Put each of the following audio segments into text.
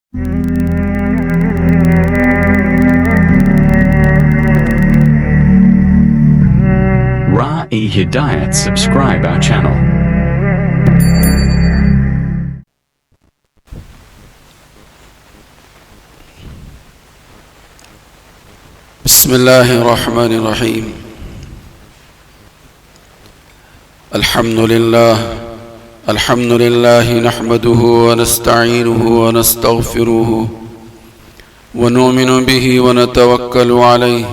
Ra'i Hidayat, subscribe our channel. بسم الله الرحمن الرحيم. الحمد لله نحمده ونستعينه ونستغفره ونؤمن به ونتوكل عليه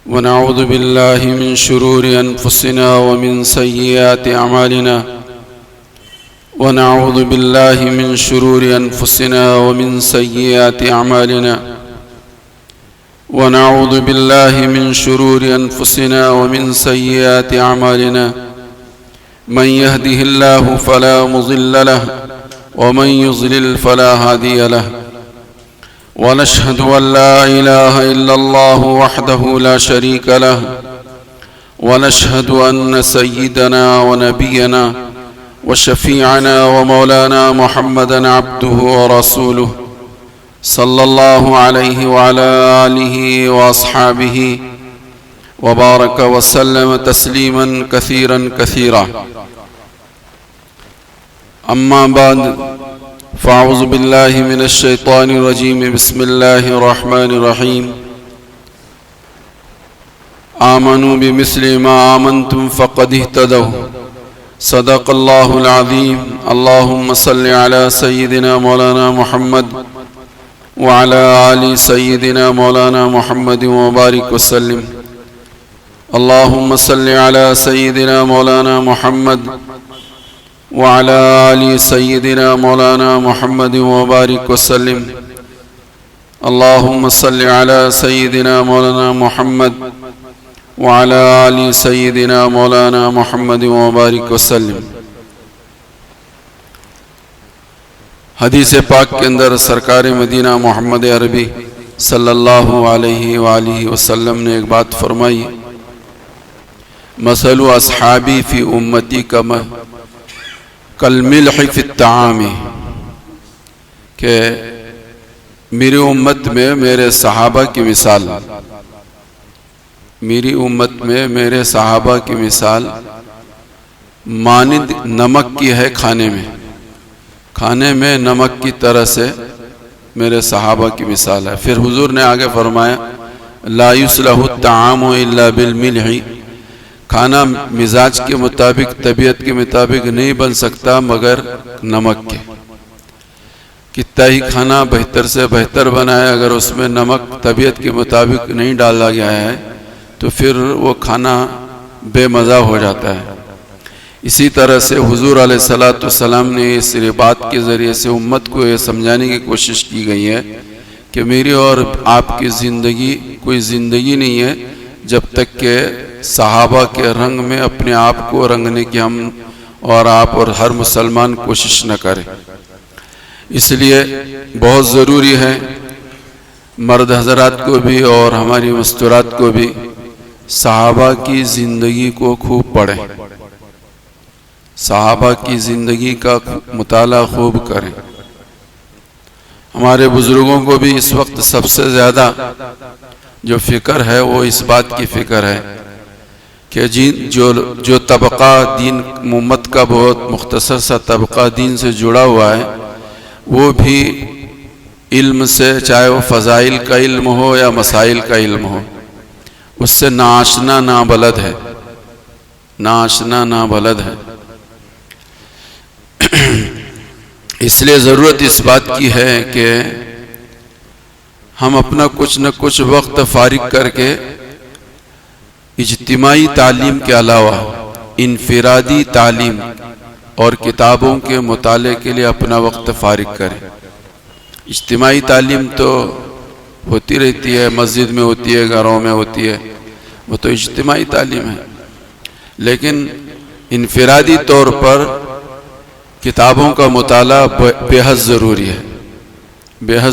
ونعوذ بالله من شرور أنفسنا ومن سيئات أعمالنا ونعوذ بالله من شرور أنفسنا ومن سيئات أعمالنا ونعوذ بالله من شرور أنفسنا ومن سيئات أعمالنا من يهده الله فلا مضل له ومن يضلل فلا هادي له ونشهد أن لا إله إلا الله وحده لا شريك له ونشهد أن سيدنا ونبينا وشفيعنا ومولانا محمدا عبده ورسوله صلى الله عليه وعلى آله وأصحابه وبارك وسلم تسليما كثيرا كثيرا. أما بعد فأعوذ بالله من الشيطان الرجيم. بسم الله الرحمن الرحيم. آمنوا بمثل ما آمنتم فقد اهتدوا. صدق الله العظيم. اللهم صل على سيدنا مولانا محمد وعلى آل سيدنا مولانا محمد وبارك وسلم. اللهم صل على سيدنا مولانا محمد وعلى آل سيدنا مولانا محمد وبارك وسلم. اللهم صل على سيدنا مولانا محمد وعلى آل سيدنا مولانا محمد وبارك وسلم. حدیث پاک کے اندر سرکار مدینہ محمد عربی صلی اللہ علیہ وآلہ وسلم نے ایک بات فرمائی، مثل اصحابی فی امتی کالملح فی الطعام، کہ میری امت میں میرے صحابہ کی مثال، میری امت میں میرے صحابہ کی مثال مانند نمک کی ہے کھانے میں نمک کی طرح سے میرے صحابہ کی مثال ہے. پھر حضور نے آگے فرمایا لا یصلح الطعام الا بالملح، کھانا مزاج کے مطابق طبیعت کے مطابق نہیں بن سکتا مگر نمک کے. کتنا ہی کھانا بہتر سے بہتر بنا ہے، اگر اس میں نمک طبیعت کے مطابق نہیں ڈالا گیا ہے تو پھر وہ کھانا بے مزہ ہو جاتا ہے. اسی طرح سے حضور علیہ السلام نے اس بات کے ذریعے سے امت کو یہ سمجھانے کی کوشش کی گئی ہے کہ میری اور آپ کی زندگی کوئی زندگی نہیں ہے جب تک کہ صحابہ کے رنگ میں اپنے آپ کو رنگنے کی ہم اور آپ اور ہر مسلمان کوشش نہ کرے. اس لیے بہت ضروری ہے مرد حضرات کو بھی اور ہماری مستورات کو بھی صحابہ کی زندگی کو خوب پڑھیں، صحابہ کی زندگی کا مطالعہ خوب کریں. ہمارے بزرگوں کو بھی اس وقت سب سے زیادہ جو فکر ہے وہ اس بات کی فکر ہے کہ جو طبقہ دین امت کا بہت مختصر سا طبقہ دین سے جڑا ہوا ہے وہ بھی علم سے، چاہے وہ فضائل کا علم ہو یا مسائل کا علم ہو، اس سے ناآشنا نابلد ہے. اس لیے ضرورت اس بات کی ہے کہ ہم اپنا کچھ نہ کچھ وقت فارغ کر کے اجتماعی تعلیم کے علاوہ انفرادی تعلیم اور کتابوں کے مطالعے کے لیے اپنا وقت فارغ کریں. اجتماعی تعلیم تو ہوتی رہتی ہے، مسجد میں ہوتی ہے، گھروں میں ہوتی ہے، وہ تو اجتماعی تعلیم ہے. لیکن انفرادی طور پر کتابوں کا مطالعہ بے حد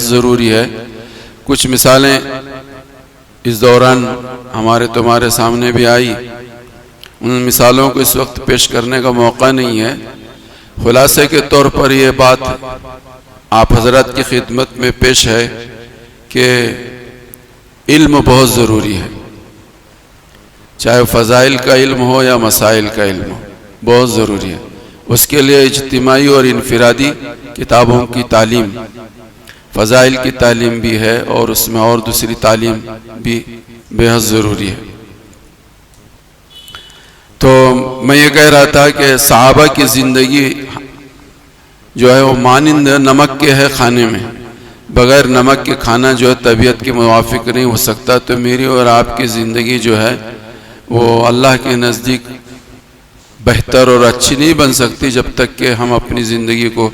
ضروری ہے. کچھ مثالیں اس دوران ہمارے تمہارے سامنے بھی آئی، ان مثالوں کو اس وقت پیش کرنے کا موقع نہیں ہے. خلاصے کے طور پر یہ بات آپ حضرات کی خدمت میں پیش ہے کہ علم بہت ضروری ہے، چاہے فضائل کا علم ہو یا مسائل کا علم ہو، بہت ضروری ہے۔ اس کے لیے اجتماعی اور انفرادی کتابوں کی تعلیم، فضائل کی تعلیم بھی ہے اور اس میں اور دوسری تعلیم بھی بے حد ضروری ہے۔ تو میں یہ کہہ رہا تھا کہ صحابہ کی زندگی جو ہے وہ مانند نمک کے ہے کھانے میں، بغیر نمک کے کھانا جو ہے طبیعت کے موافق نہیں ہو سکتا۔ تو میری اور آپ کی زندگی جو ہے وہ اللہ کے نزدیک بہتر اور اچھی نہیں بن سکتی جب تک کہ ہم اپنی زندگی کو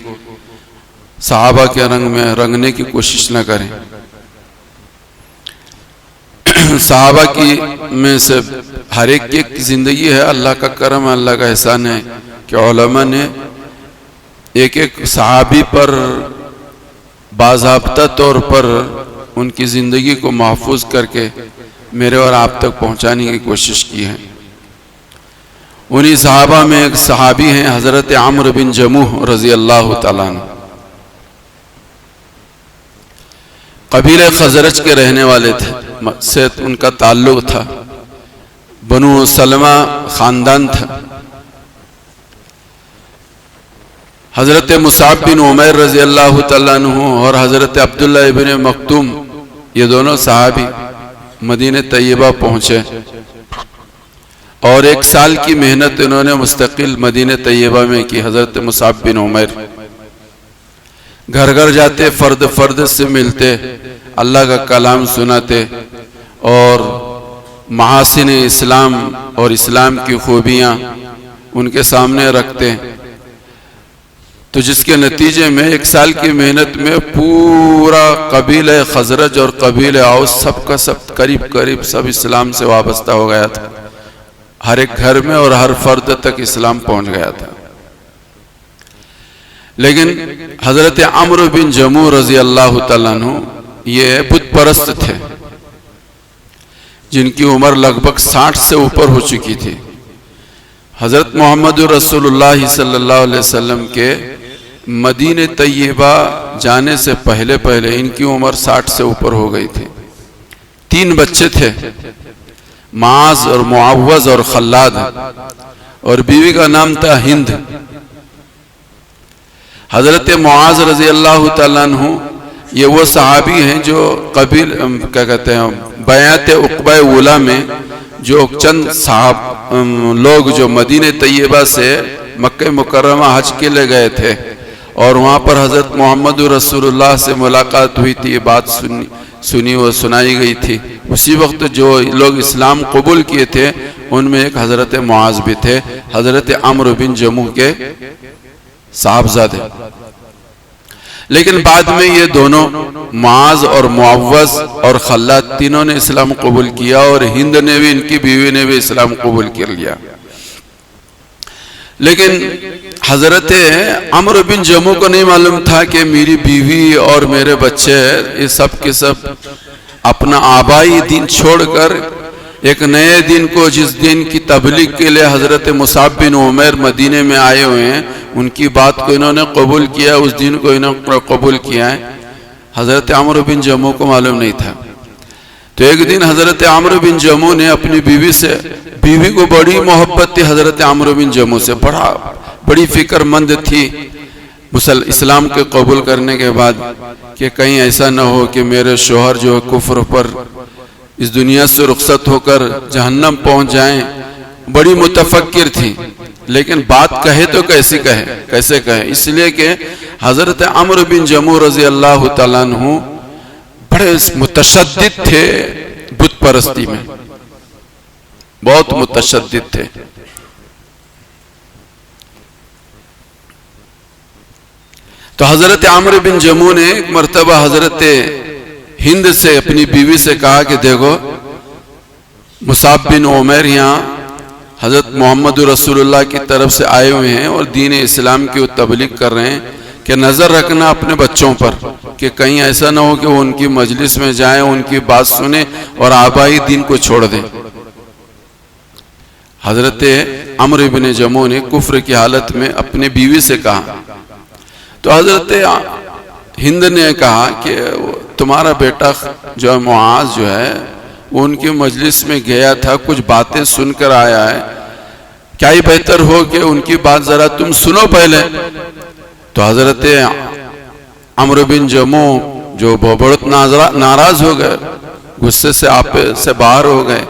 صحابہ کے رنگ میں رنگنے کی کوشش نہ کریں۔ صحابہ کی میں سے ہر ایک کی زندگی ہے، اللہ کا کرم ہے، اللہ کا احسان ہے کہ علماء نے ایک ایک صحابی پر باضابطہ طور پر ان کی زندگی کو محفوظ کر کے میرے اور آپ تک پہنچانے کی کوشش کی ہے۔ انہی صحابہ میں ایک صحابی ہیں حضرت عمرو بن جموح رضی اللہ تعالیٰ عنہ، قبیلہ خزرج کے رہنے والے تھے، سے ان کا تعلق تھا، بنو سلمہ خاندان تھا۔ حضرت مصعب بن عمیر رضی اللہ تعالیٰ عنہ اور حضرت عبداللہ ابن مکتوم یہ دونوں صحابی مدینہ طیبہ پہنچے اور 1 سال کی محنت انہوں نے مستقل مدینہ طیبہ میں کی۔ حضرت مصعب بن عمیر گھر گھر جاتے، فرد فرد سے ملتے، اللہ کا کلام سناتے اور محاسن اسلام اور اسلام کی خوبیاں ان کے سامنے رکھتے، تو جس کے نتیجے میں 1 سال کی محنت میں پورا قبیلہ خزرج اور قبیلہ اوس سب کا سب قریب سب اسلام سے وابستہ ہو گیا تھا، ہر ایک گھر میں اور ہر فرد تک اسلام پہنچ گیا تھا۔ لیکن حضرت عمرو بن جموح رضی اللہ تعالیٰ عنہ یہ بت پرست تھے، جن کی عمر لگ بھگ 60 سے اوپر ہو چکی تھی۔ حضرت محمد رسول اللہ صلی اللہ علیہ وسلم کے مدینہ طیبہ جانے سے پہلے ان کی عمر 60 سے اوپر ہو گئی تھی۔ 3 بچے تھے، معاذ اور معوذ اور خلاد، اور بیوی کا نام تھا ہند۔ حضرت معاذ رضی اللہ تعالیٰ عنہ یہ وہ صحابی ہیں جو بیعت عقبہ اولیٰ میں جو چند صحاب لوگ جو مدینہ طیبہ سے مکہ مکرمہ حج کے لے گئے تھے اور وہاں پر حضرت محمد رسول اللہ سے ملاقات ہوئی تھی، یہ بات سنی اور سنائی گئی تھی۔ اسی وقت جو لوگ اسلام قبول کیے تھے ان میں ایک حضرت معاذ بھی تھے، حضرت عمرو بن جموح کے صاحبزادے۔ لیکن بعد میں یہ دونوں معاذ اور معوذ اور خلاد تینوں نے اسلام قبول کیا، اور ہند نے بھی، ان کی بیوی نے بھی اسلام قبول کر لیا۔ لیکن حضرت عمرو بن جموح کو نہیں معلوم تھا کہ میری بیوی اور میرے بچے یہ سب کے سب اپنا آبائی دین چھوڑ کر ایک نئے دین کو، جس دین کی تبلیغ کے لیے حضرت مصعب بن عمیر مدینے میں آئے ہوئے ہیں، ان کی بات کو انہوں نے قبول کیا، اس دین کو انہوں نے قبول کیا ہے، حضرت عمرو بن جموح کو معلوم نہیں تھا۔ تو ایک دن حضرت عمرو بن جموح نے اپنی بیوی کو بڑی محبت تھی حضرت عمرو بن جموح سے، بڑی فکر مند تھی اسلام کے قبول کرنے کے بعد کہ کہیں ایسا نہ ہو کہ میرے شوہر جو کفر پر اس دنیا سے رخصت ہو کر جہنم پہنچ جائیں۔ بڑی متفکر تھی، لیکن بات کہے تو کیسے کہے، اس لیے کہ حضرت عمرو بن جموح رضی اللہ تعالیٰ عنہ بڑے متشدد تھے، بت پرستی میں بہت متشدد تھے۔ تو حضرت عمرو بن جموح نے ایک مرتبہ حضرت ہند سے، اپنی بیوی سے کہا کہ دیکھو مصعب بن عمیر یہاں حضرت محمد رسول اللہ کی طرف سے آئے ہوئے ہیں اور دین اسلام کی وہ تبلیغ کر رہے ہیں، کہ نظر رکھنا اپنے بچوں پر کہ کہیں ایسا نہ ہو کہ وہ ان کی مجلس میں جائیں، ان کی بات سنیں اور آبائی دین کو چھوڑ دیں۔ حضرت عمرو بن جموح نے کفر کی حالت میں اپنے بیوی سے کہا، تو حضرت ہند نے کہا کہ تمہارا بیٹا جو ہے معاذ جو ہے وہ ان کی مجلس میں گیا تھا، کچھ باتیں سن کر آیا ہے، کیا ہی بہتر ہو کہ ان کی بات ذرا تم سنو پہلے۔ تو حضرت عمرو بن جموع جو بہت ناراض ہو گئے، غصے سے آپ سے باہر ہو گئے۔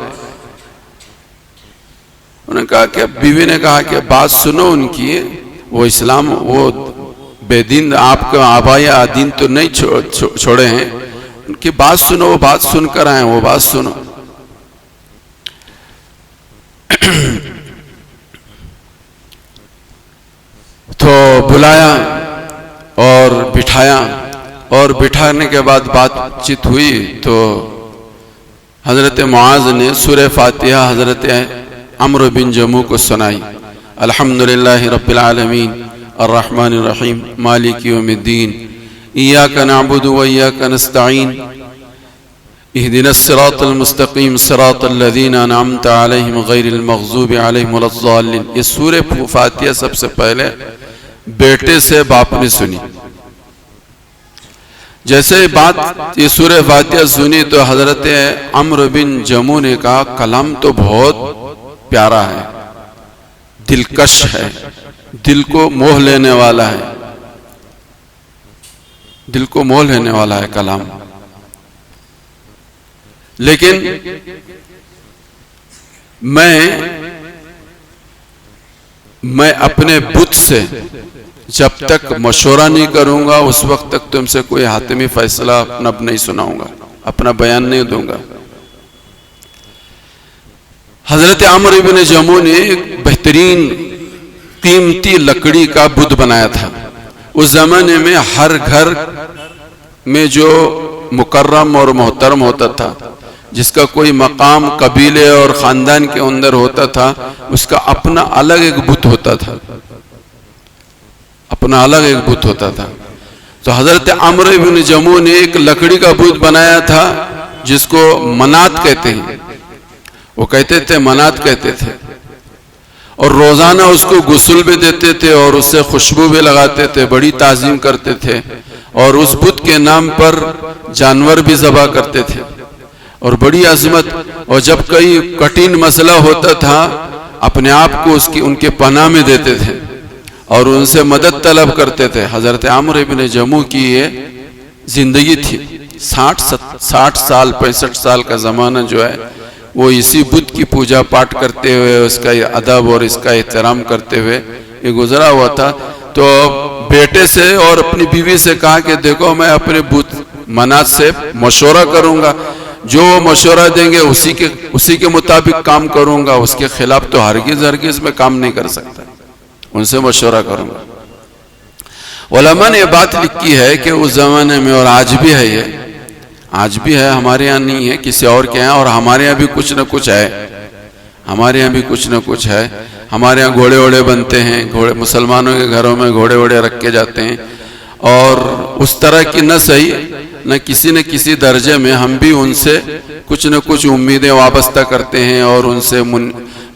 انہوں نے کہا کہ بیوی نے کہا کہ بات سنو ان کی، وہ اسلام وہ بے دین آپ کا آبا یا دین تو نہیں چھوڑے ہیں، ان کی بات سنو، وہ بات سن کر آئے، وہ بات سنو۔ تو بلایا اور بٹھایا، اور بٹھانے کے بعد بات چیت ہوئی تو حضرت معاذ نے سورہ فاتحہ حضرت عمرو بن جموع کو سنائی۔ الحمدللہ رب العالمین الرحمن الرحیم مالک یوم الدین ایاک نعبد و ایاک نستعین اہدنا الصراط المستقیم صراط الذین انعمت علیہم غیر المغضوب علیہم ولا الضالین۔ یہ سورہ فاتحہ سب سے پہلے بیٹے سے باپ نے سنی۔ جیسے بات یہ سورہ فاتحہ سنی تو حضرت عمرو بن جموع نے کہا کلام تو بہت پیارا ہے، دلکش ہے، دل کو موہ لینے والا ہے، دل کو موہ لینے والا ہے کلام، لیکن میں اپنے بت سے جب تک مشورہ نہیں کروں گا اس وقت تک تم سے کوئی حاتمی فیصلہ اپنا نہیں سناؤں گا، اپنا بیان نہیں دوں گا۔ حضرت عمرو بن جموع نے ایک بہترین قیمتی لکڑی کا بت بنایا تھا۔ اس زمانے میں ہر گھر میں جو مکرم اور محترم ہوتا تھا، جس کا کوئی مقام قبیلے اور خاندان کے اندر ہوتا تھا، اس کا اپنا الگ ایک بت ہوتا تھا، اپنا الگ ایک بت ہوتا تھا۔ تو حضرت عمرو بن جموع نے ایک لکڑی کا بت بنایا تھا جس کو منات کہتے ہیں، وہ کہتے تھے منات کہتے تھے، اور روزانہ اس کو غسل بھی دیتے تھے اور اس سے خوشبو بھی لگاتے تھے، بڑی تعظیم کرتے تھے، اور اس بت کے نام پر جانور بھی ذبح کرتے تھے، اور بڑی عظمت۔ اور جب کوئی کٹھن مسئلہ ہوتا تھا اپنے آپ کو ان کے پناہ میں دیتے تھے اور ان سے مدد طلب کرتے تھے۔ حضرت عمرو بن جموع کی یہ زندگی تھی، 60 سال 65 سال کا زمانہ جو ہے وہ اسی بت کی پوجا پاٹ کرتے ہوئے، اس کا ادب اور اس کا احترام کرتے ہوئے یہ گزرا ہوا تھا۔ تو بیٹے سے اور اپنی بیوی سے کہا کہ دیکھو میں اپنے بت منات سے مشورہ کروں گا، جو وہ مشورہ دیں گے اسی کے مطابق کام کروں گا، اس کے خلاف تو ہرگز میں کام نہیں کر سکتا، ان سے مشورہ کروں گا۔ علماء نے یہ بات لکھی ہے کہ اس زمانے میں، اور آج بھی ہے، یہ آج بھی ہے، ہمارے یہاں نہیں ہے، کسی اور کے یہاں، اور ہمارے یہاں بھی کچھ نہ کچھ ہے، ہمارے یہاں بھی کچھ نہ کچھ ہے۔ ہمارے یہاں گھوڑے وڑے بنتے ہیں، مسلمانوں کے گھروں میں گھوڑے وڑے رکھے جاتے ہیں، اور اس طرح کی نہ صحیح نہ کسی درجے میں ہم بھی ان سے کچھ نہ کچھ امیدیں وابستہ کرتے ہیں، اور ان سے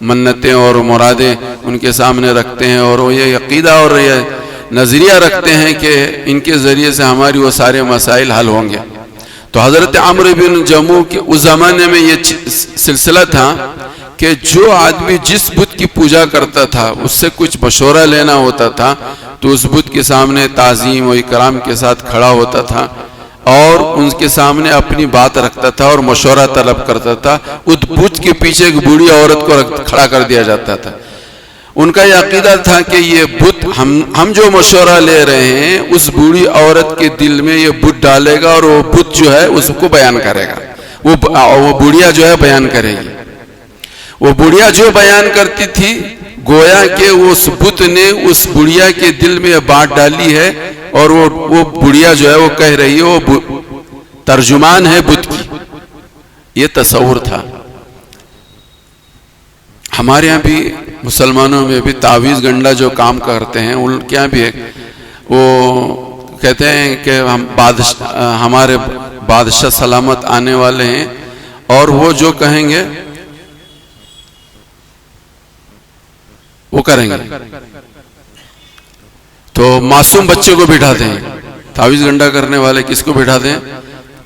منتیں اور مرادیں ان کے سامنے رکھتے ہیں، اور وہ یہ عقیدہ اور یہ نظریہ رکھتے ہیں کہ ان کے ذریعے سے ہماری وہ سارے مسائل حل ہوں گے۔ تو حضرت عمرو بن جموع کے اس زمانے میں یہ سلسلہ تھا کہ جو آدمی جس بت کی پوجا کرتا تھا اس سے کچھ مشورہ لینا ہوتا تھا تو اس بت کے سامنے تعظیم و اکرام کے ساتھ کھڑا ہوتا تھا اور ان کے سامنے اپنی بات رکھتا تھا اور مشورہ طلب کرتا تھا۔ اس بت کے پیچھے ایک بوڑھی عورت کو کھڑا کر دیا جاتا تھا۔ ان کا یہ عقیدہ تھا کہ یہ بت ہم جو مشورہ لے رہے ہیں اس بوڑھی عورت کے دل میں یہ بت ڈالے گا، اور وہ بت جو ہے اس کو بیان کرے گا، وہ بوڑھیا جو ہے بیان کرے گی۔ وہ بوڑھیا جو بیان کرتی تھی گویا کہ اس بت نے اس بوڑھیا کے دل میں یہ بات ڈالی ہے، اور وہ بوڑھیا جو ہے وہ کہہ رہی ہے، وہ ترجمان ہے بت کی۔ یہ تصور تھا۔ ہمارے یہاں بھی مسلمانوں میں بھی تعویذ گنڈا جو کام کرتے ہیں ان کے یہاں بھی وہ کہتے ہیں کہ ہمارے بادشاہ سلامت آنے والے ہیں، اور وہ جو کہیں گے وہ کریں گے۔ تو معصوم بچے کو بٹھاتے ہیں تعویذ گنڈا کرنے والے کس کو بٹھاتے ہیں؟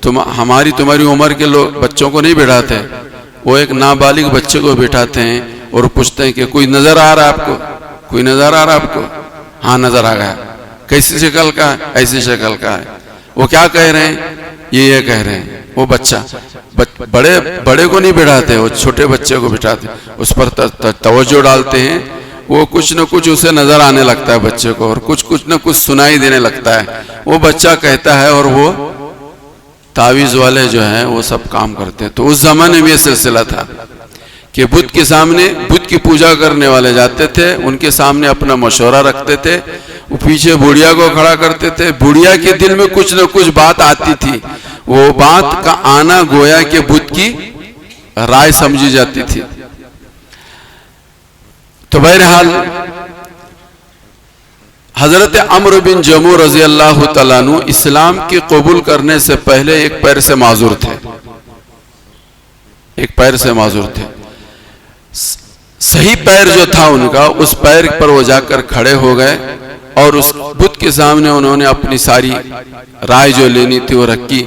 تمہاری عمر کے لوگ بچوں کو نہیں بٹھاتے، وہ ایک نابالغ بچے کو بٹھاتے ہیں اور پوچھتے ہیں کہ کوئی نظر آ رہا ہے آپ کو؟ کوئی نظر آ رہا ہے آپ کو؟ ہاں نظر آ گیا۔ کیسی شکل کا ہے؟ ایسی شکل کا ہے۔ وہ کیا کہہ رہے ہیں؟ یہ کہہ رہے ہیں۔ وہ بچہ بڑے کو نہیں بٹھاتے، وہ چھوٹے بچے کو بٹھاتے، اس پر توجہ ڈالتے ہیں، وہ کچھ نہ کچھ اسے نظر آنے لگتا ہے بچے کو، اور کچھ نہ کچھ سنائی دینے لگتا ہے، وہ بچہ کہتا ہے اور وہ تعویذ والے جو ہیں وہ سب کام کرتے ہیں۔ تو اس زمانے میں یہ سلسلہ تھا کہ بت کے سامنے، بت کی پوجا کرنے والے جاتے تھے، ان کے سامنے اپنا مشورہ رکھتے تھے، وہ پیچھے بڑھیا کو کھڑا کرتے تھے، بڑھیا کے دل میں کچھ نہ کچھ بات آتی تھی، وہ بات کا آنا گویا کہ بت کی رائے سمجھی جاتی تھی۔ تو بہرحال حضرت عمرو بن جموح رضی اللہ تعالیٰ عنہ اسلام کی قبول کرنے سے پہلے ایک پیر سے معذور تھے، ایک پیر سے معذور تھے۔ صحیح پیر جو تھا ان کا، اس پیر پر وہ جا کر کھڑے ہو گئے اور اس بت کے سامنے انہوں نے اپنی ساری رائے جو لینی تھی وہ رکھی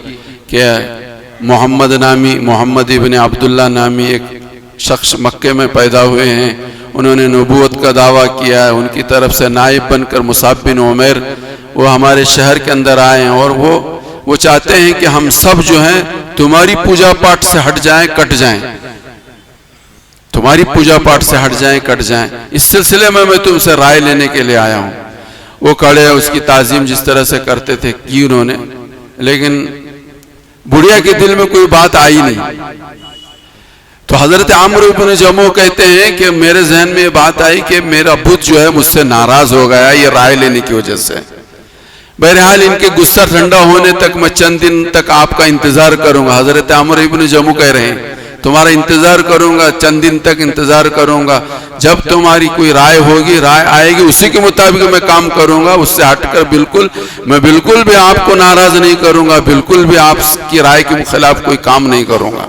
کہ محمد ابن عبداللہ نامی ایک شخص مکے میں پیدا ہوئے ہیں، انہوں نے نبوت کا دعویٰ کیا ہے، ان کی طرف سے نائب بن کر مصعب بن عمیر وہ ہمارے شہر کے اندر آئے ہیں، اور وہ چاہتے ہیں کہ ہم سب جو ہیں تمہاری پوجا پاٹ سے ہٹ جائیں، کٹ جائیں، تمہاری پوجا پاٹ سے ہٹ جائیں، کٹ جائیں۔ اس سلسلے میں تم سے رائے لینے کے لیے آیا ہوں۔ وہ کھڑے اس کی تعظیم جس طرح سے کرتے تھے کی انہوں نے، لیکن بڑھیا کے دل میں کوئی بات آئی نہیں۔ تو حضرت عمرو بن جموح کہتے ہیں کہ میرے ذہن میں یہ بات آئی کہ میرا بت جو ہے مجھ سے ناراض ہو گیا یہ رائے لینے کی وجہ سے۔ بہرحال ان کے غصہ ٹھنڈا ہونے تک میں چند دن تک آپ کا انتظار کروں گا۔ حضرت عمرو بن جموح کہہ رہے ہیں تمہارا انتظار کروں گا، چند دن تک انتظار کروں گا، جب تمہاری کوئی رائے ہوگی، رائے آئے گی، اسی کے مطابق میں کام کروں گا، اس سے ہٹ کر میں بالکل بھی آپ کو ناراض نہیں کروں گا، بالکل بھی آپ کی رائے کے خلاف کوئی کام نہیں کروں گا۔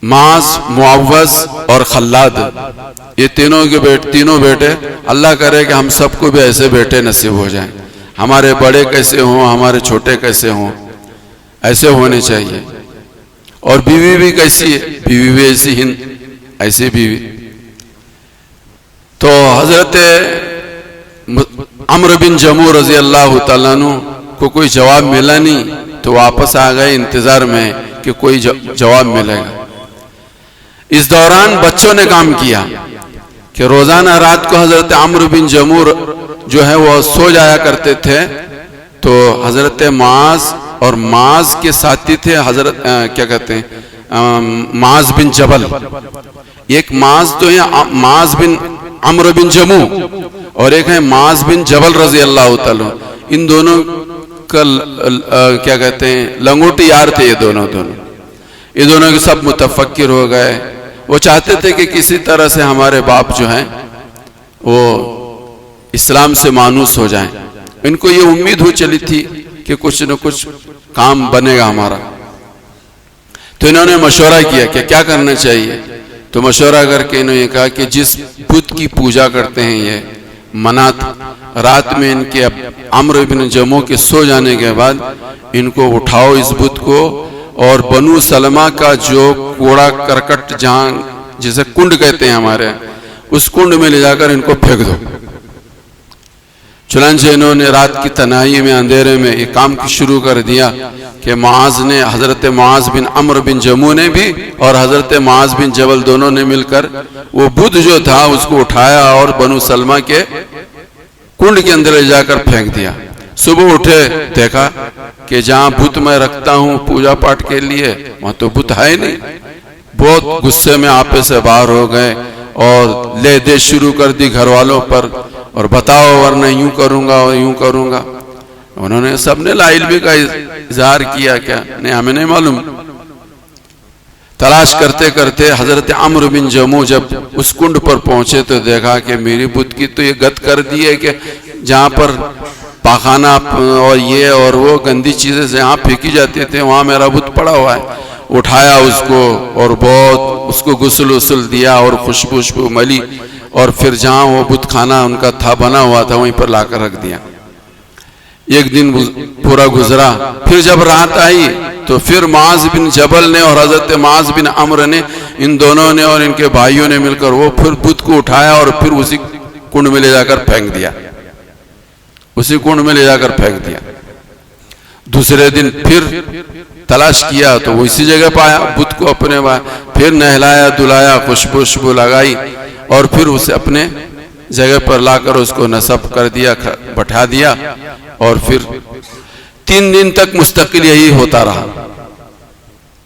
معاذ، معوذ اور خلاد، یہ تینوں بیٹے، اللہ کرے کہ ہم سب کو بھی ایسے بیٹے نصیب ہو جائیں، ہمارے بڑے کیسے ہوں، ہمارے چھوٹے کیسے ہوں، ایسے ہونے چاہیے۔ اور بیوی بھی کیسی ہے؟ بیوی بھی ایسی ہند، ایسی بیوی۔ تو حضرت عمرو بن جموح رضی اللہ تعالیٰ عنہ کو کوئی جواب ملا نہیں، تو واپس آ گئے انتظار میں کہ کوئی جواب ملے گا۔ اس دوران بچوں نے کام کیا کہ روزانہ رات کو حضرت عمرو بن جموح جو ہے وہ سو جایا کرتے تھے، تو حضرت معاذ اور معاذ کے ساتھی تھے حضرت کیا کہتے ہیں معاذ بن جبل، ایک معاذ تو ہے معاذ بن عمرو بن جموح اور ایک ہے معاذ بن جبل رضی اللہ تعالیٰ، ان دونوں کا کیا کہتے ہیں لنگوٹی یار تھے یہ دونوں کے سب متفکر ہو گئے۔ وہ چاہتے تھے کہ کسی طرح سے ہمارے باپ جو ہیں وہ اسلام سے مانوس ہو جائیں، ان کو یہ امید ہو چلی تھی کہ کچھ نہ کچھ کام بنے گا ہمارا۔ تو انہوں نے مشورہ کیا کہ کیا کرنا چاہیے، تو مشورہ کر کے انہوں نے کہا کہ جس بت کی پوجا کرتے ہیں یہ منات، رات میں ان کے عمرو بن جموح کے سو جانے کے بعد ان کو اٹھاؤ اس بت کو، اور بنو سلمہ کا جو کوڑا کرکٹ جہاں جسے کنڈ کہتے ہیں ہمارے، اس کنڈ میں لے جا کر ان کو پھینک دو۔ چنانچہ انہوں نے رات کی تنہائی میں اندھیرے میں یہ کام شروع کر دیا کہ حضرت معاذ بن عمرو بن جموح نے بھی اور حضرت معاذ بن جبل دونوں نے مل کر وہ بت جو تھا اس کو اٹھایا اور بنو سلمہ کے کنڈ کے اندر لے جا کر پھینک دیا۔ صبح اٹھے دیکھا کہ جہاں بت میں رکھتا ہوں پوجا پاٹ کے لیے وہاں تو بت ہے نہیں۔ بہت غصے میں آپے سے باہر ہو گئے اور لے دے شروع کر دی گھر والوں پر، اور بتاؤ ورنہ یوں کروں گا اور یوں کروں گا۔ انہوں نے سب نے لا علمی کا اظہار کیا، کیا نہیں ہمیں نہیں معلوم۔ تلاش کرتے کرتے حضرت عمرو بن جموح جب اس کنڈ پر پہنچے تو دیکھا کہ میری بت کی تو یہ گت کر دی ہے کہ جہاں پر پاخانہ اور یہ اور وہ گندی چیزیں جہاں پھینکی جاتی تھے وہاں میرا بت پڑا ہوا ہے۔ اٹھایا اس کو اور بہت اس کو غسل دیا اور خوشبو ملی اور پھر جہاں وہ بت خانہ ان کا تھا بنا ہوا تھا وہیں پر لا کر رکھ دیا. ایک دن پورا گزرا. پھر جب رات آئی تو پھر معاذ بن جبل نے اور حضرت معاذ بن عمرو نے، ان دونوں نے اور ان کے بھائیوں نے مل کر وہ پھر بت کو اٹھایا اور پھر اسی کنڈ میں لے جا کر پھینک دیا. اسی کنڈ میں لے جا کر پھینک دیا. دوسرے دن پھر تلاش کیا تو وہ اسی جگہ پایا بت کو اپنے. پھر نہلایا دلایا، خوشبو لگائی اور پھر اسے اپنے جگہ پر لا کر اس کو نصب کر دیا، بٹھا دیا. اور پھر 3 دن تک مستقل یہی ہوتا رہا.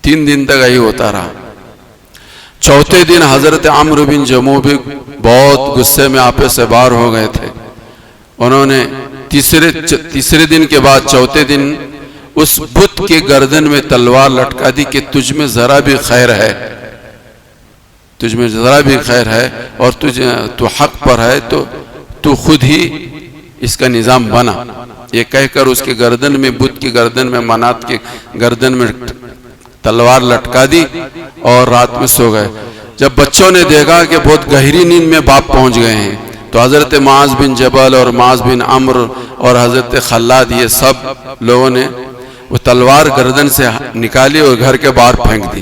3 دن تک یہی ہوتا رہا. چوتھے دن حضرت عمرو بن جموح بھی بہت غصے میں آپے سے باہر ہو گئے تھے. انہوں نے تیسرے دن کے بعد چوتھے دن اس بت کے گردن میں تلوار لٹکا دی کہ تجھ میں ذرا بھی خیر ہے، تجھ میں ذرا بھی خیر ہے اور تو حق پر ہے تو خود ہی اس کا نظام بنا. یہ کہہ کر اس کے گردن میں، بت کی گردن میں، منات کے گردن میں تلوار لٹکا دی اور رات میں سو گئے. جب بچوں نے دیکھا کہ بہت گہری نیند میں باپ پہنچ گئے ہیں تو حضرت معاذ بن جبل اور معاذ بن عمرو اور حضرت خلاد یہ سب لوگوں نے وہ تلوار گردن سے نکالی اور گھر کے باہر پھینک دی.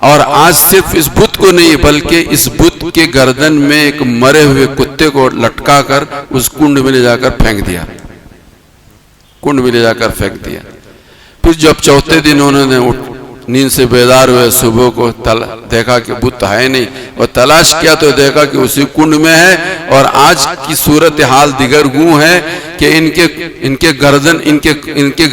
اور آج صرف اس بت کو نہیں بلکہ اس بت کے گردن میں ایک مرے ہوئے کتے کو لٹکا کر اس کنڈ میں لے جا کر پھینک دیا. کنڈ میں لے جا کر پھینک دیا. پھر جب چوتھے دن انہوں نے نیند سے بیدار ہوئے صبح کو دیکھا کہ بت ہے نہیں اور تلاش کیا تو دیکھا کہ اسی کنڈ میں ہے. اور آج کی صورتحال دیگر گوں ہے کہ ان کے گردن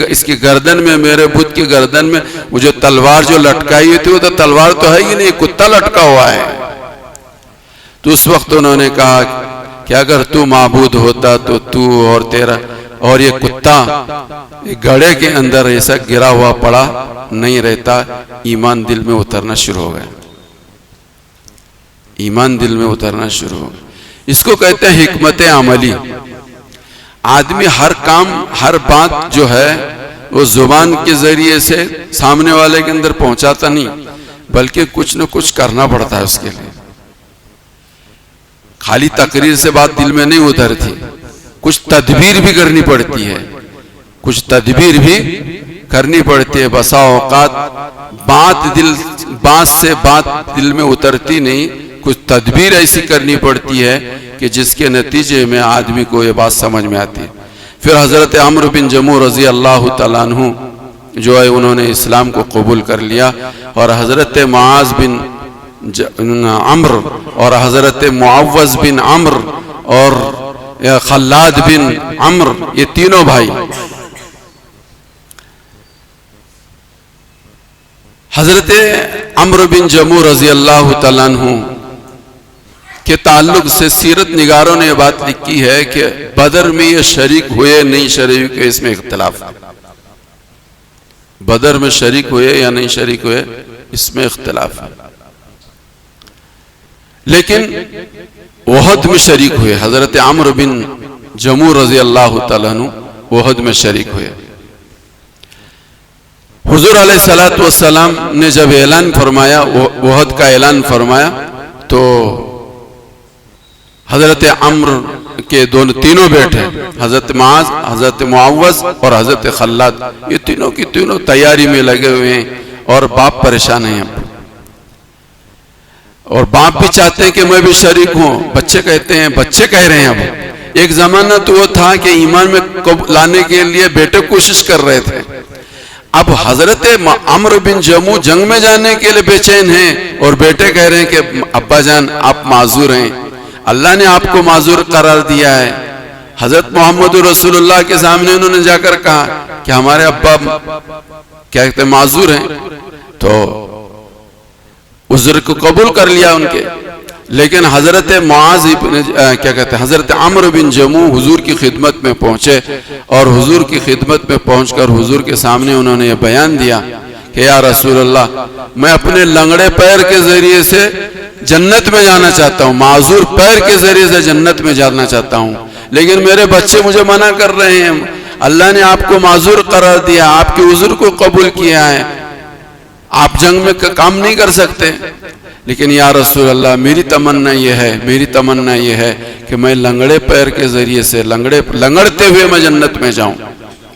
اس کے گردن میں، میرے بت کے گردن میں وہ جو تلوار جو لٹکائی ہوئی تھی وہ تو تلوار تو ہے ہی نہیں، کتا لٹکا ہوا ہے. تو اس وقت انہوں نے کہا کہ اگر تو معبود ہوتا تو تو اور تیرا اور یہ کتا گڑھے کے اندر ایسا گرا ہوا پڑا نہیں رہتا. ایمان دل میں اترنا شروع ہو گیا. ایمان دل میں اترنا شروع ہو گیا. اس کو کہتے ہیں حکمت عملی. آدمی ہر کام، ہر بات جو ہے وہ زبان کے ذریعے سے سامنے والے کے اندر پہنچاتا نہیں بلکہ کچھ نہ کچھ کرنا پڑتا ہے اس کے لیے. خالی تقریر سے بات دل میں نہیں اترتی، کچھ تدبیر بھی کرنی پڑتی ہے، کچھ تدبیر بھی کرنی پڑتی ہے. بسا اوقات بات سے بات دل میں اترتی نہیں، کچھ تدبیر ایسی کرنی پڑتی ہے کہ جس کے نتیجے میں آدمی کو یہ بات سمجھ میں آتی ہے. پھر حضرت عمرو بن جموح رضی اللہ تعالیٰ عنہ جو ہے انہوں نے اسلام کو قبول کر لیا اور حضرت معاذ بن عمرو اور حضرت معوذ بن عمرو اور خلاد بن عمرو یہ تینوں بھائی حضرت عمرو بن جموح رضی اللہ تعالیٰ عنہ کے تعلق سے سیرت نگاروں نے یہ بات لکھی ہے کہ بدر میں یہ شریک ہوئے نہیں شریک ہوئے اس میں اختلاف ہے. بدر میں شریک ہوئے یا نہیں شریک ہوئے اس میں اختلاف ہے. لیکن احد میں شریک ہوئے. حضرت عمرو بن جموح رضی اللہ تعالیٰ عنہ احد میں شریک ہوئے. حضور علیہ السلام نے جب اعلان فرمایا، احد کا اعلان فرمایا تو حضرت عمرو کے تینوں بیٹے حضرت معاذ، حضرت معوذ اور حضرت خلاد یہ تینوں کی تینوں تیاری میں لگے ہوئے ہیں اور باپ پریشان ہیں. اور باپ بھی چاہتے ہیں کہ میں بھی شریک ہوں. بچے کہتے ہیں، بچے کہہ رہے ہیں. اب ایک زمانہ تو وہ تھا کہ ایمان میں لانے کے لیے بیٹے کوشش کر رہے تھے. اب حضرت عمرو بن جموح جنگ میں جانے کے لیے بے چین ہیں اور بیٹے کہہ رہے ہیں کہ ابا جان آپ معذور ہیں، اللہ نے آپ کو معذور قرار دیا ہے. حضرت محمد رسول اللہ کے سامنے انہوں نے جا کر کہا کہ ہمارے ابا کیا کہتے ہیں معذور ہیں. تو عذر کو قبول کر لیا ان کے. لیکن حضرت معاذ کیا کہتے ہیں حضرت عمرو بن جموح حضور کی خدمت میں پہنچے اور حضور کی خدمت میں پہنچ کر حضور کے سامنے انہوں نے یہ بیان دیا کہ یا رسول اللہ میں اپنے لنگڑے پیر کے ذریعے سے جنت میں جانا چاہتا ہوں، معذور پیر کے ذریعے سے جنت میں جانا چاہتا ہوں، لیکن میرے بچے مجھے منع کر رہے ہیں. اللہ نے آپ کو معذور قرار دیا، آپ کے عذر کو قبول کیا ہے، آپ جنگ میں کام نہیں کر سکتے. لیکن یا رسول اللہ میری تمنا یہ ہے کہ میں لنگڑے پیر کے ذریعے سے لنگڑتے ہوئے میں جنت میں جاؤں.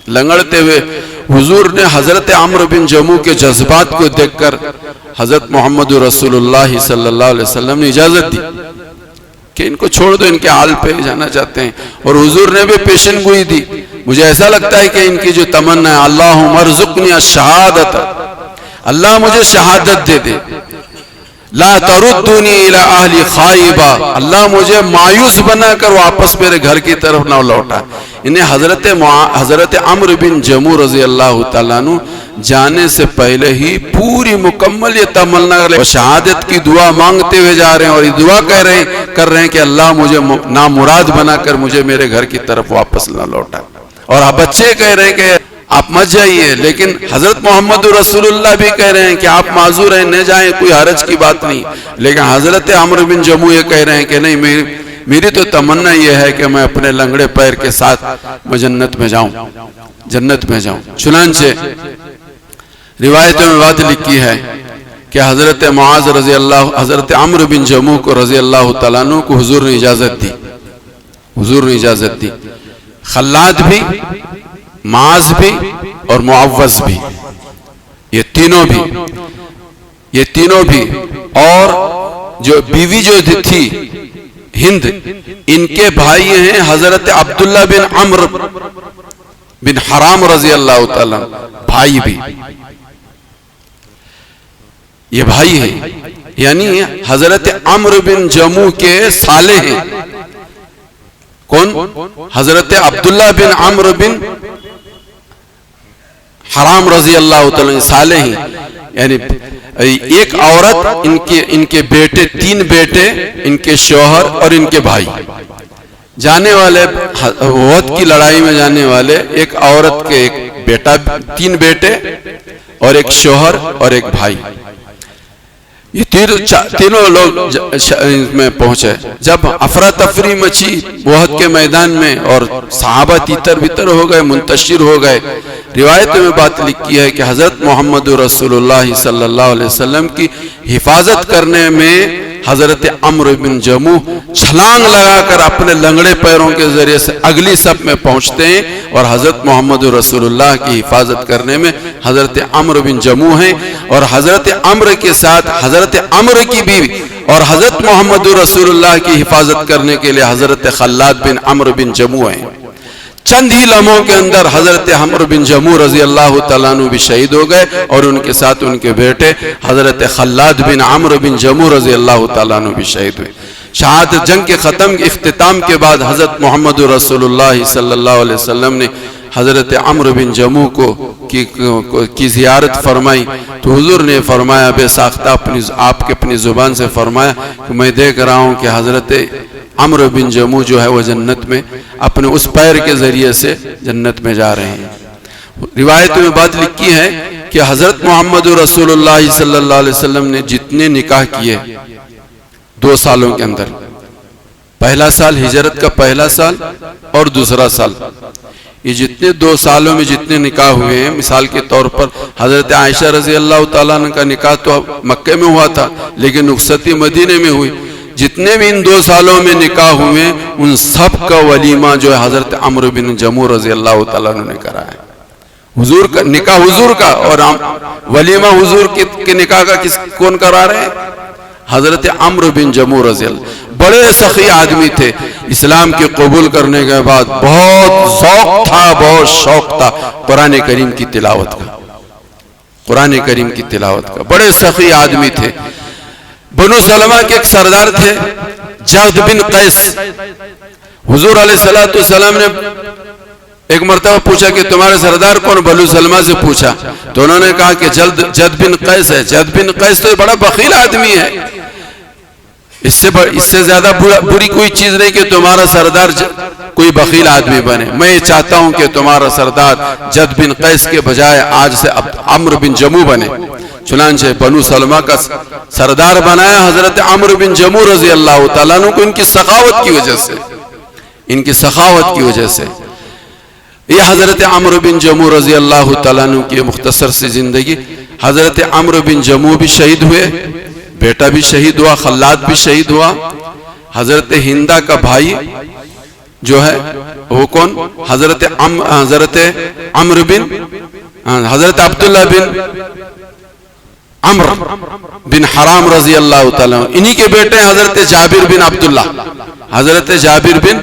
لنگڑتے ہوئے حضور نے حضرت عمرو بن جموح کے جذبات کو دیکھ کر حضرت محمد رسول اللہ صلی اللہ علیہ وسلم نے اجازت دی کہ ان کو چھوڑ دو، ان کے حال پہ جانا چاہتے ہیں. اور حضور نے بھی پیشن گوئی دی. مجھے ایسا لگتا ہے کہ ان کی جو تمنا ہے اللہم ارزقنی الشہادت، اللہ مجھے شہادت دے دے. لا تردونی الی اہلی خائبہ، اللہ مجھے مایوس بنا کر واپس میرے گھر کی طرف نہ لوٹا. انہیں حضرت عمرو بن جموح رضی اللہ تعالیٰ عنہ جانے سے پہلے ہی پوری مکمل یہ تمنا شہادت کی دعا مانگتے ہوئے جا رہے ہیں، اور یہ دعا کر رہے ہیں کہ اللہ مجھے نامراد بنا کر مجھے میرے گھر کی طرف واپس نہ لوٹا. اور بچے کہہ رہے ہیں کہ آپ مت جائیے، لیکن حضرت محمد رسول اللہ بھی کہہ رہے ہیں کہ آپ معذور ہیں، نہ جائیں، کوئی حرج کی بات نہیں. لیکن حضرت عمرو بن جموح یہ کہہ رہے ہیں کہ نہیں، میری تو تمنا یہ ہے کہ میں اپنے لنگڑے پیر کے ساتھ میں جنت میں جاؤں. چنانچہ روایتوں میں بات لکھی ہے کہ حضرت معاذ حضرت عمرو بن جموح کو رضی اللہ تعالیٰ عنہ کو حضور نے اجازت دی. خلاد بھی، معاذ بھی اور معوذ بھی، یہ تینوں بھی اور جو بیوی جو تھی ہند، ان کے بھائی ہیں حضرت عبداللہ بن عمرو بن حرام رضی اللہ تعالیٰ، بھائی بھی، یہ بھائی ہیں، یعنی حضرت عمرو بن جموح کے سالے ہیں. کون؟ حضرت عبداللہ بن عمرو بن حرام رضی اللہ تعالیٰ سالے ہیں. یعنی ایک عورت، ان کے بیٹے، 3 بیٹے، ان کے شوہر اور ان کے بھائی جانے والے، احد کی لڑائی میں جانے والے. ایک عورت کے ایک بیٹا، 3 بیٹے اور ایک شوہر اور ایک بھائی. یہ تینوں لوگ میں پہنچے. جب افراتفری مچی احد کے میدان میں اور صحابہ تیتر بتر ہو گئے، منتشر ہو گئے. روایت میں بات لکھی ہے کہ حضرت محمد رسول اللہ صلی اللہ علیہ وسلم کی حفاظت کرنے میں حضرت عمرو بن جموح چھلانگ لگا کر اپنے لنگڑے پیروں کے ذریعے سے اگلی صف میں پہنچتے ہیں، اور حضرت محمد رسول اللہ کی حفاظت کرنے میں حضرت عمرو بن جموح ہیں. اور حضرت عمرو کے ساتھ حضرت عمرو کی بیوی اور حضرت محمد رسول اللہ کی حفاظت کرنے کے لیے حضرت خلاد بن عمرو بن جموح ہیں. چند ہی لمحوں کے اندر حضرت عمرو بن جموح رضی اللہ تعالیٰ عنہ بھی شہید ہو گئے، اور ان کے ساتھ ان کے بیٹے حضرت خلاد بن عمرو بن جموح رضی اللہ تعالیٰ عنہ بھی شہید ہوئے. شہادت جنگ کے اختتام کے بعد حضرت محمد رسول اللہ صلی اللہ علیہ وسلم نے حضرت عمرو بن جموح کی زیارت فرمائی تو حضور نے فرمایا، بے ساختہ آپ کے اپنی زبان سے فرمایا کہ میں دیکھ رہا ہوں کہ حضرت عمرو بن جموح جو ہے وہ جنت میں اپنے اس پیر کے ذریعے سے جنت میں جا رہے ہیں. روایت میں بات لکھی ہے کہ حضرت محمد رسول اللہ صلی اللہ علیہ وسلم نے جتنے نکاح کیے 2 سالوں کے اندر، پہلا سال ہجرت کا پہلا سال اور دوسرا سال، یہ جتنے 2 سالوں میں جتنے نکاح ہوئے ہیں، مثال کے طور پر حضرت عائشہ رضی اللہ تعالیٰ عنہ کا نکاح تو مکہ میں ہوا تھا لیکن رخصتی مدینے میں ہوئی. جتنے بھی ان 2 سالوں میں نکاح ہوئے ان سب کا ولیمہ جو ہے حضرت عمرو بن جموح رضی اللہ تعالیٰ عنہ نے کرا ہے. حضور کا نکاح حضور کا اور ولیمہ حضور کے نکاح کا کون کرا رہے ہیں؟ حضرت عمرو بن جموح رضی اللہ. بڑے سخی آدمی تھے. اسلام کے قبول کرنے کے بعد بہت ذوق تھا، بہت شوق تھا قرآن کریم کی تلاوت کا. بڑے سخی آدمی تھے. بنو سلمہ کے ایک سردار تھے جعد بن قیس. حضور علیہ السلام نے ایک مرتبہ پوچھا کہ تمہارے سردار کون؟ بنو سلمہ سے پوچھا تو انہوں نے کہا کہ جعد بن قیس ہے. جعد بن قیس تو بڑا بخیل آدمی ہے. اس سے زیادہ بری کوئی چیز نہیں کہ تمہارا سردار کوئی بخیل آدمی بنے. میں یہ چاہتا ہوں کہ تمہارا سردار جعد بن قیس کے بجائے آج سے عمرو بن جموح بنے. چنانچہ بنو سلمہ کا سردار بنایا حضرت عمرو بن جموح رضی اللہ تعالیٰ عنہ کو، ان کی سخاوت کی وجہ سے. یہ حضرت عمرو بن جموح رضی اللہ تعالیٰ عنہ کی مختصر سی زندگی. حضرت عمرو بن جموح بھی شہید ہوئے بیٹا بھی شہید ہوا، خلاد بھی شہید ہوا. حضرت ہندا کا بھائی جو ہے وہ کون؟ حضرت عمرو بن حضرت عبداللہ بن عمرو بن حرام رضی اللہ تعالیٰ، انہی کے بیٹے حضرت جابر بن عبداللہ، حضرت جابر بن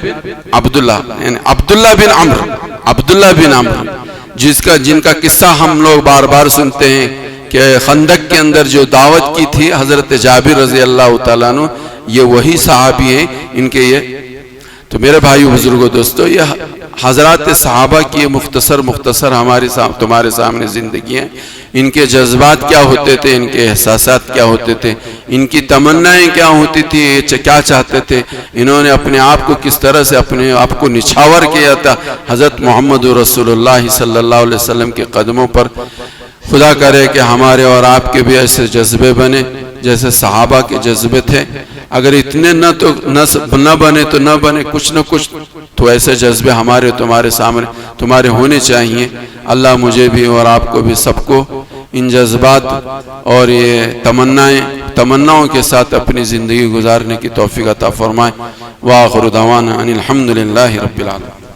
عبداللہ، یعنی عبداللہ بن عمرو، جن کا قصہ ہم لوگ بار بار سنتے ہیں کہ خندق کے اندر جو دعوت کی تھی حضرت جابر رضی اللہ تعالیٰ عنہ، یہ وہی صحابی ہیں ان کے. یہ تو میرے بھائیو بزرگوں دوستو، یہ حضرات صحابہ کی مختصر تمہارے سامنے زندگی ہیں. ان کے جذبات کیا ہوتے تھے، ان کے احساسات کیا ہوتے تھے، ان کی تمنائیں کیا ہوتی تھی، کیا چاہتے تھے، انہوں نے اپنے آپ کو کس طرح سے اپنے آپ کو نچھاور کیا تھا حضرت محمد رسول اللہ صلی اللہ علیہ وسلم کے قدموں پر. خدا کرے کہ ہمارے اور آپ کے بھی ایسے جذبے بنے جیسے صحابہ کے جذبے تھے. اگر اتنے نہ بنے تو نہ بنے، کچھ نہ کچھ تو ایسے جذبے ہمارے تمہارے سامنے تمہارے ہونے چاہیے. اللہ مجھے بھی اور آپ کو بھی سب کو ان جذبات اور یہ تمناؤں کے ساتھ اپنی زندگی گزارنے کی توفیق عطا فرمائے. وآخر دعوانا ان الحمد للہ رب العالمین.